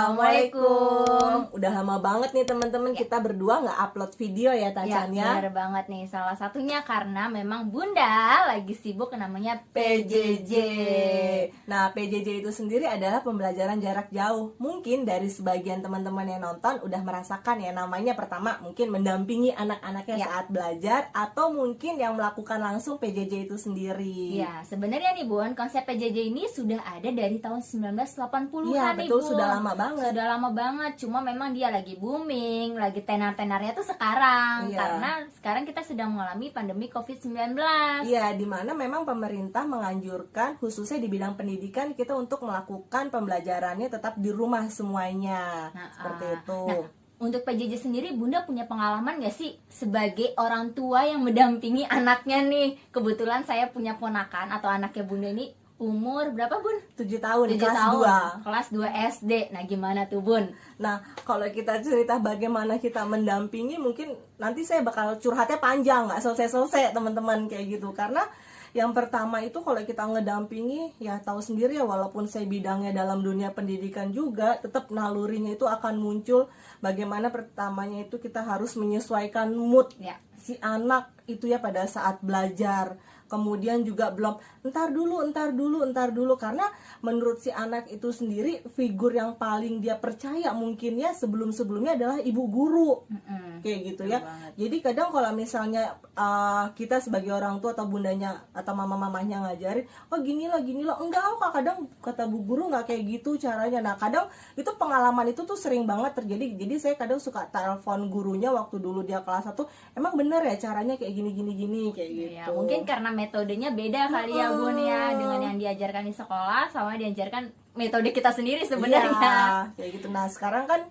Assalamualaikum. Udah lama banget nih teman-teman kita berdua nggak upload video ya Tacan ya. Bener banget nih. Salah satunya karena memang Bunda lagi sibuk namanya PJJ. Nah, PJJ itu sendiri adalah pembelajaran jarak jauh. Mungkin dari sebagian teman-teman yang nonton udah merasakan ya, namanya pertama mungkin mendampingi anak-anaknya saat belajar, atau mungkin yang melakukan langsung PJJ itu sendiri. Ya, sebenarnya nih Bun, konsep PJJ ini sudah ada dari tahun 1980-an Iya, nih betul, Bun. sudah lama banget. Sudah lama banget, cuma memang dia lagi booming, lagi tenar-tenarnya tuh sekarang. Iya. Karena sekarang kita sedang mengalami pandemi COVID-19. Iya, di mana memang pemerintah menganjurkan khususnya di bidang pendidikan kita untuk melakukan pembelajarannya tetap di rumah semuanya. Seperti itu. Nah, untuk PJJ sendiri Bunda punya pengalaman gak sih sebagai orang tua yang mendampingi anaknya nih? Kebetulan saya punya ponakan atau anaknya Bunda ini umur berapa Bun? 7 tahun, 7 kelas tahun, 2. kelas 2 SD. Nah gimana tuh Bun? Nah, kalau kita cerita bagaimana kita mendampingi, mungkin nanti saya bakal curhatnya panjang, nggak selesai-selesai teman-teman kayak gitu. Karena yang pertama itu kalau kita ngedampingi, ya tahu sendiri ya, walaupun saya bidangnya dalam dunia pendidikan juga, tetap nalurinya itu akan muncul. Bagaimana pertamanya itu kita harus menyesuaikan mood si anak itu ya pada saat belajar. Kemudian juga belum entar dulu karena menurut si anak itu sendiri figur yang paling dia percaya mungkin ya sebelumnya adalah ibu guru. Kayak gitu ya. Jadi kadang kalau misalnya kita sebagai orang tua atau bundanya atau mama-mamanya ngajarin, oh gini loh, enggak kok, kadang kata bu guru nggak kayak gitu caranya. Nah kadang itu pengalaman itu tuh sering banget terjadi. Jadi saya kadang suka telepon gurunya waktu dulu dia kelas 1, emang bener ya caranya kayak gini kayak gitu. Ya, mungkin karena metodenya beda kali ya Bun ya, dengan yang diajarkan di sekolah sama diajarkan metode kita sendiri sebenarnya. Iya, kayak gitu. Nah sekarang kan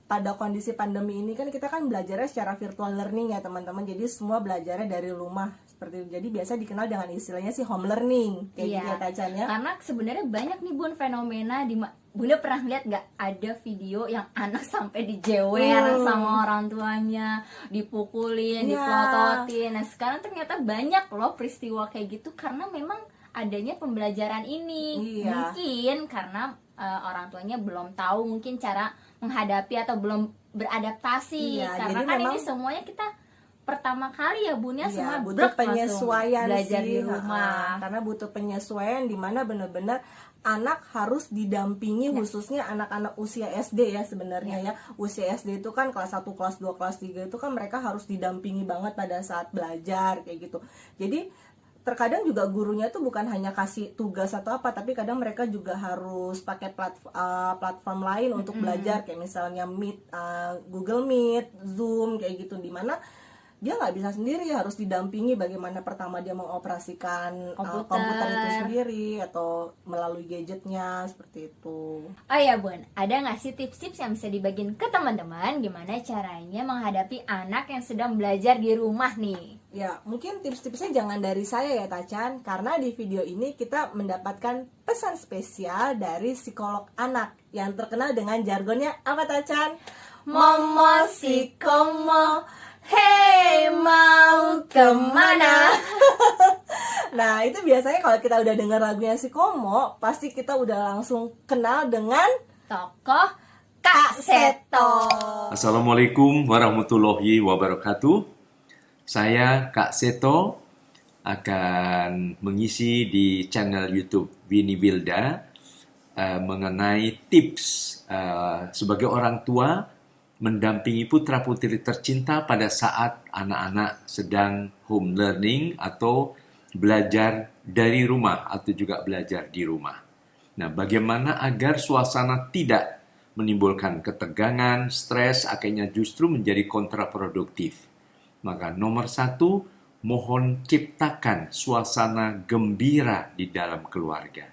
pada kondisi pandemi ini kan kita kan belajarnya secara virtual learning ya teman-teman. Jadi semua belajarnya dari rumah seperti itu. Jadi biasa dikenal dengan istilahnya sih home learning kayak gitu ya Tacan ya. Karena sebenarnya banyak nih Bun fenomena di Bunda pernah lihat nggak ada video yang anak sampai dijewer sama orang tuanya, dipukulin, dipelototin. Nah sekarang ternyata banyak loh peristiwa kayak gitu karena memang adanya pembelajaran ini. Mungkin karena orang tuanya belum tahu mungkin cara menghadapi atau belum beradaptasi. Karena kan ini semuanya kita pertama kali ya Bun ya, semua butuh penyesuaian belajar sih, di rumah. karena butuh penyesuaian di mana benar-benar anak harus didampingi, khususnya anak-anak usia SD ya sebenarnya ya. Usia SD itu kan kelas 1, kelas 2, kelas 3 itu kan mereka harus didampingi banget pada saat belajar kayak gitu. Jadi terkadang juga gurunya tuh bukan hanya kasih tugas atau apa, tapi kadang mereka juga harus pakai platform lain untuk belajar, kayak misalnya Meet, Google Meet, Zoom kayak gitu, dimana dia nggak bisa sendiri, harus didampingi bagaimana pertama dia mengoperasikan komputer itu sendiri atau melalui gadgetnya seperti itu. Oh ya Bun, ada nggak sih tips-tips yang bisa dibagiin ke teman-teman gimana caranya menghadapi anak yang sedang belajar di rumah nih? Ya, mungkin tips-tipsnya jangan dari saya ya Tacan, karena di video ini kita mendapatkan pesan spesial dari psikolog anak yang terkenal dengan jargonnya apa Tacan? Momo psikomo, hey mau kemana? Nah itu biasanya kalau kita udah dengar lagunya si Komo, pasti kita udah langsung kenal dengan tokoh Kak Seto. Assalamualaikum warahmatullahi wabarakatuh. Saya Kak Seto akan mengisi di channel YouTube Bini Wilda mengenai tips sebagai orang tua mendampingi putra-putri tercinta pada saat anak-anak sedang home learning atau belajar dari rumah atau juga belajar di rumah. Nah, bagaimana agar suasana tidak menimbulkan ketegangan, stres, akhirnya justru menjadi kontraproduktif. Maka nomor 1, mohon ciptakan suasana gembira di dalam keluarga.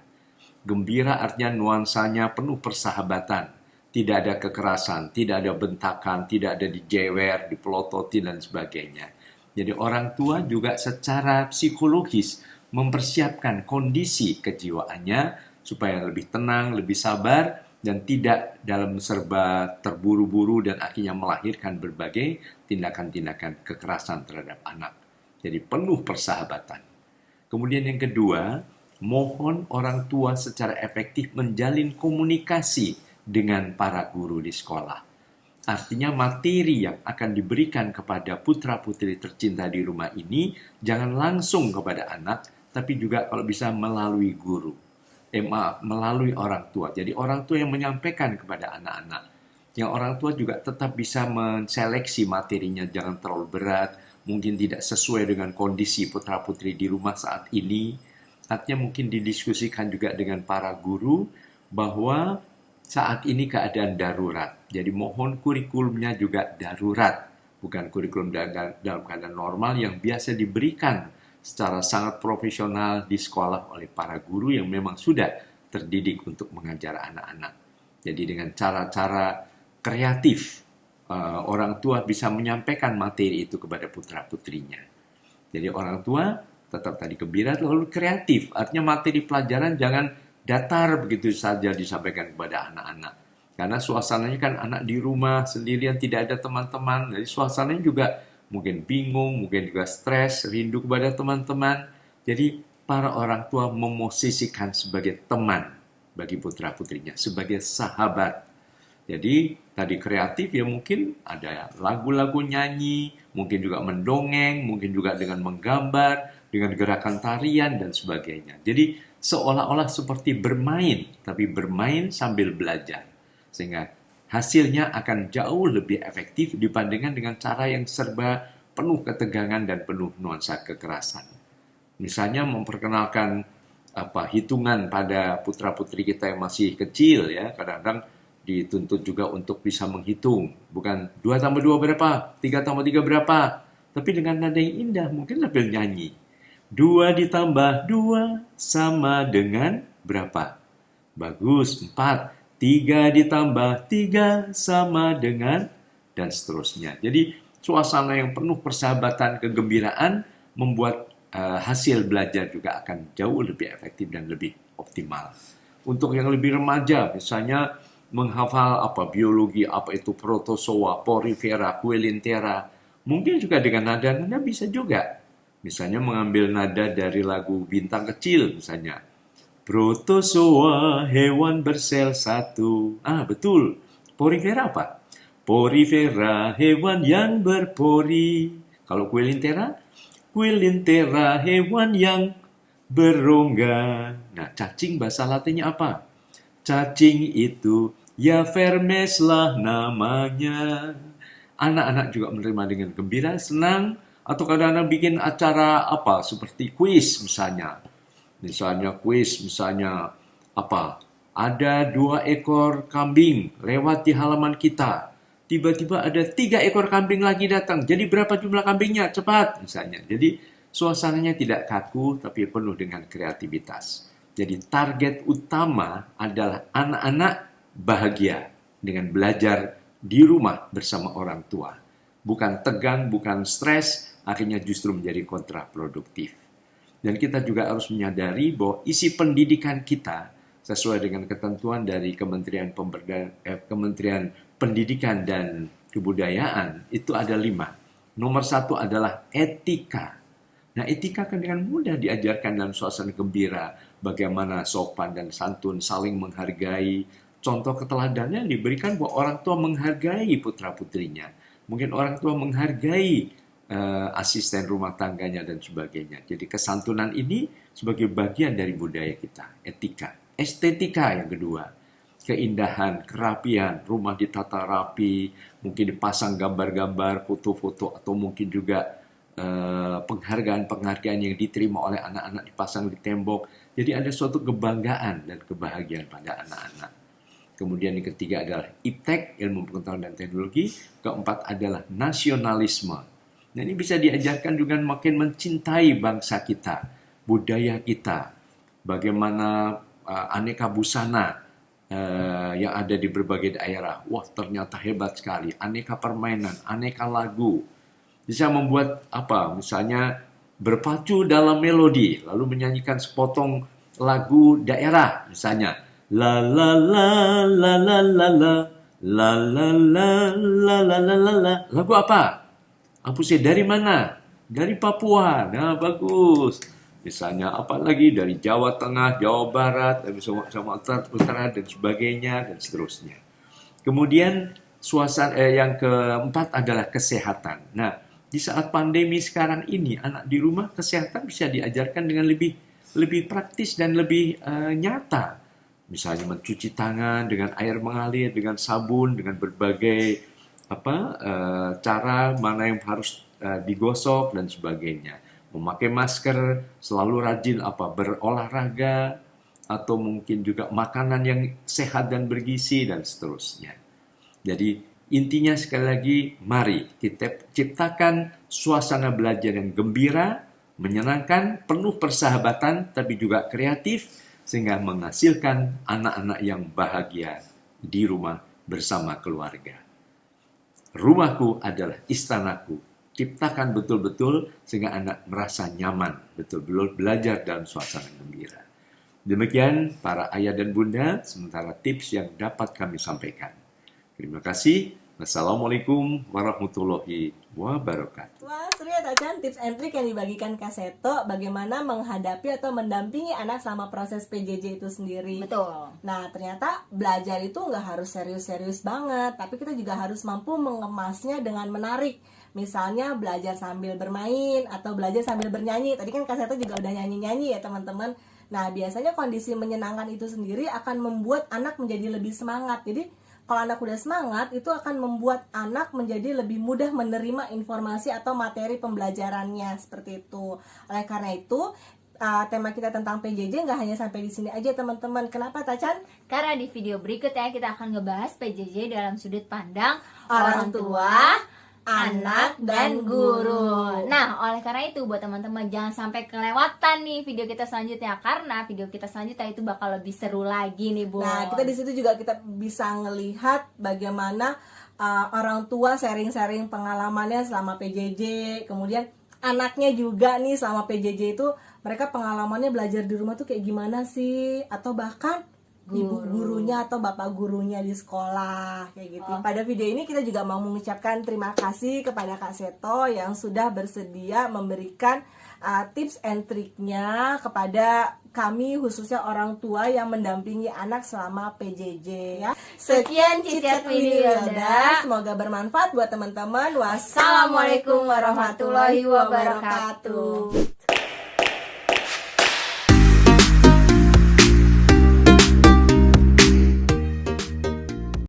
Gembira artinya nuansanya penuh persahabatan. Tidak ada kekerasan, tidak ada bentakan, tidak ada dijewer, dipelototin, dan sebagainya. Jadi orang tua juga secara psikologis mempersiapkan kondisi kejiwaannya supaya lebih tenang, lebih sabar, dan tidak dalam serba terburu-buru dan akhirnya melahirkan berbagai tindakan-tindakan kekerasan terhadap anak. Jadi penuh persahabatan. Kemudian yang kedua, mohon orang tua secara efektif menjalin komunikasi dengan para guru di sekolah. Artinya materi yang akan diberikan kepada putra-putri tercinta di rumah ini jangan langsung kepada anak, tapi juga kalau bisa melalui guru. Melalui orang tua. Jadi orang tua yang menyampaikan kepada anak-anak. Yang orang tua juga tetap bisa menseleksi materinya, jangan terlalu berat, mungkin tidak sesuai dengan kondisi putra-putri di rumah saat ini. Artinya mungkin didiskusikan juga dengan para guru bahwa saat ini keadaan darurat. Jadi mohon kurikulumnya juga darurat. Bukan kurikulum dalam keadaan normal yang biasa diberikan secara sangat profesional di sekolah oleh para guru yang memang sudah terdidik untuk mengajar anak-anak. Jadi dengan cara-cara kreatif, orang tua bisa menyampaikan materi itu kepada putra-putrinya. Jadi orang tua tetap tadi gembira, lalu kreatif. Artinya materi pelajaran jangan datar begitu saja disampaikan kepada anak-anak. Karena suasananya kan anak di rumah sendirian, tidak ada teman-teman. Jadi suasananya juga mungkin bingung, mungkin juga stres, rindu kepada teman-teman. Jadi para orang tua memosisikan sebagai teman bagi putra-putrinya, sebagai sahabat. Jadi tadi kreatif ya mungkin ada lagu-lagu nyanyi, mungkin juga mendongeng, mungkin juga dengan menggambar, dengan gerakan tarian dan sebagainya. Jadi seolah-olah seperti bermain, tapi bermain sambil belajar. Sehingga hasilnya akan jauh lebih efektif dibandingkan dengan cara yang serba penuh ketegangan dan penuh nuansa kekerasan. Misalnya memperkenalkan hitungan pada putra-putri kita yang masih kecil ya, kadang-kadang dituntut juga untuk bisa menghitung. Bukan 2 tambah 2 berapa, 3 tambah 3 berapa, tapi dengan nada yang indah, mungkin sambil nyanyi. 2 ditambah 2 sama dengan berapa? Bagus, 4. 3 ditambah 3 sama dengan, dan seterusnya. Jadi suasana yang penuh persahabatan, kegembiraan membuat hasil belajar juga akan jauh lebih efektif dan lebih optimal. Untuk yang lebih remaja, misalnya menghafal biologi, apa itu protozoa, porifera, kuilintera, mungkin juga dengan nada-nada bisa juga. Misalnya mengambil nada dari lagu Bintang Kecil misalnya. Protozoa, hewan bersel satu. Betul. Porifera apa? Porifera, hewan yang berpori. Kalau kuilintera? Kuilintera, hewan yang berongga. Nah, cacing bahasa Latinnya apa? Cacing itu, ya vermes lah namanya. Anak-anak juga menerima dengan gembira, senang, atau kadang-kadang bikin acara seperti kuis misalnya. Misalnya ada 2 ekor kambing lewat di halaman kita. Tiba-tiba ada 3 ekor kambing lagi datang. Jadi berapa jumlah kambingnya? Cepat misalnya. Jadi suasananya tidak kaku tapi penuh dengan kreativitas. Jadi target utama adalah anak-anak bahagia dengan belajar di rumah bersama orang tua. Bukan tegang, bukan stres, akhirnya justru menjadi kontraproduktif. Dan kita juga harus menyadari bahwa isi pendidikan kita sesuai dengan ketentuan dari Kementerian Pendidikan dan Kebudayaan itu ada 5. Nomor 1 adalah etika. Nah, etika kan dengan mudah diajarkan dalam suasana gembira, bagaimana sopan dan santun, saling menghargai. Contoh keteladannya diberikan bahwa orang tua menghargai putra-putrinya. Mungkin orang tua menghargai asisten rumah tangganya dan sebagainya. Jadi kesantunan ini sebagai bagian dari budaya kita, etika. Estetika yang kedua, keindahan, kerapian, rumah ditata rapi, mungkin dipasang gambar-gambar, foto-foto, atau mungkin juga penghargaan-penghargaan yang diterima oleh anak-anak dipasang di tembok. Jadi ada suatu kebanggaan dan kebahagiaan pada anak-anak. Kemudian yang ketiga adalah iptek, ilmu pengetahuan dan teknologi. Keempat adalah nasionalisme. Nah, ini bisa diajarkan dengan makin mencintai bangsa kita, budaya kita, bagaimana aneka busana yang ada di berbagai daerah. Wah, ternyata hebat sekali. Aneka permainan, aneka lagu. Bisa membuat misalnya berpacu dalam melodi, lalu menyanyikan sepotong lagu daerah, misalnya la la la la la la la la la la la la la la. Lagu apa? Dari mana? Dari Papua. Nah, bagus. Misalnya apalagi dari Jawa Tengah, Jawa Barat, dari Sumatera Utara dan sebagainya dan seterusnya. Kemudian yang keempat adalah kesehatan. Nah, di saat pandemi sekarang ini, anak di rumah kesehatan bisa diajarkan dengan lebih praktis dan lebih nyata. Misalnya mencuci tangan dengan air mengalir, dengan sabun, dengan berbagai cara mana yang harus digosok dan sebagainya. Memakai masker, selalu rajin berolahraga, atau mungkin juga makanan yang sehat dan bergizi dan seterusnya. Jadi intinya sekali lagi, mari kita ciptakan suasana belajar yang gembira, menyenangkan, penuh persahabatan, tapi juga kreatif, sehingga menghasilkan anak-anak yang bahagia di rumah bersama keluarga. Rumahku adalah istanaku. Ciptakan betul-betul sehingga anak merasa nyaman, betul-betul belajar dalam suasana gembira. Demikian para ayah dan bunda, sementara tips yang dapat kami sampaikan. Terima kasih. Wassalamualaikum warahmatullahi wabarakatuh. Wah, seru ya Tacan, tips and trick yang dibagikan Kak Seto bagaimana menghadapi atau mendampingi anak selama proses PJJ itu sendiri. Betul. Nah, ternyata belajar itu nggak harus serius-serius banget, tapi kita juga harus mampu mengemasnya dengan menarik. Misalnya belajar sambil bermain atau belajar sambil bernyanyi. Tadi kan Kak Seto juga udah nyanyi-nyanyi ya teman-teman. Nah, biasanya kondisi menyenangkan itu sendiri akan membuat anak menjadi lebih semangat. Jadi kalau anak udah semangat, itu akan membuat anak menjadi lebih mudah menerima informasi atau materi pembelajarannya, seperti itu. Oleh karena itu, tema kita tentang PJJ nggak hanya sampai di sini aja teman-teman. Kenapa Tacan? Karena di video berikutnya kita akan ngebahas PJJ dalam sudut pandang Orang tua, anak, dan guru. Nah, oleh karena itu buat teman-teman jangan sampai kelewatan nih video kita selanjutnya, karena video kita selanjutnya itu bakal lebih seru lagi nih, Bu. Nah, kita di situ juga kita bisa ngelihat bagaimana orang tua sharing-sharing pengalamannya selama PJJ. Kemudian anaknya juga nih selama PJJ itu mereka pengalamannya belajar di rumah tuh kayak gimana sih, atau bahkan ibu gurunya atau bapak gurunya di sekolah kayak gitu. Pada video ini kita juga mau mengucapkan terima kasih kepada Kak Seto yang sudah bersedia memberikan tips and triknya kepada kami, khususnya orang tua yang mendampingi anak selama PJJ ya. Sekian Cicet Winnie Wilda, semoga bermanfaat buat teman-teman. Wassalamualaikum warahmatullahi wabarakatuh.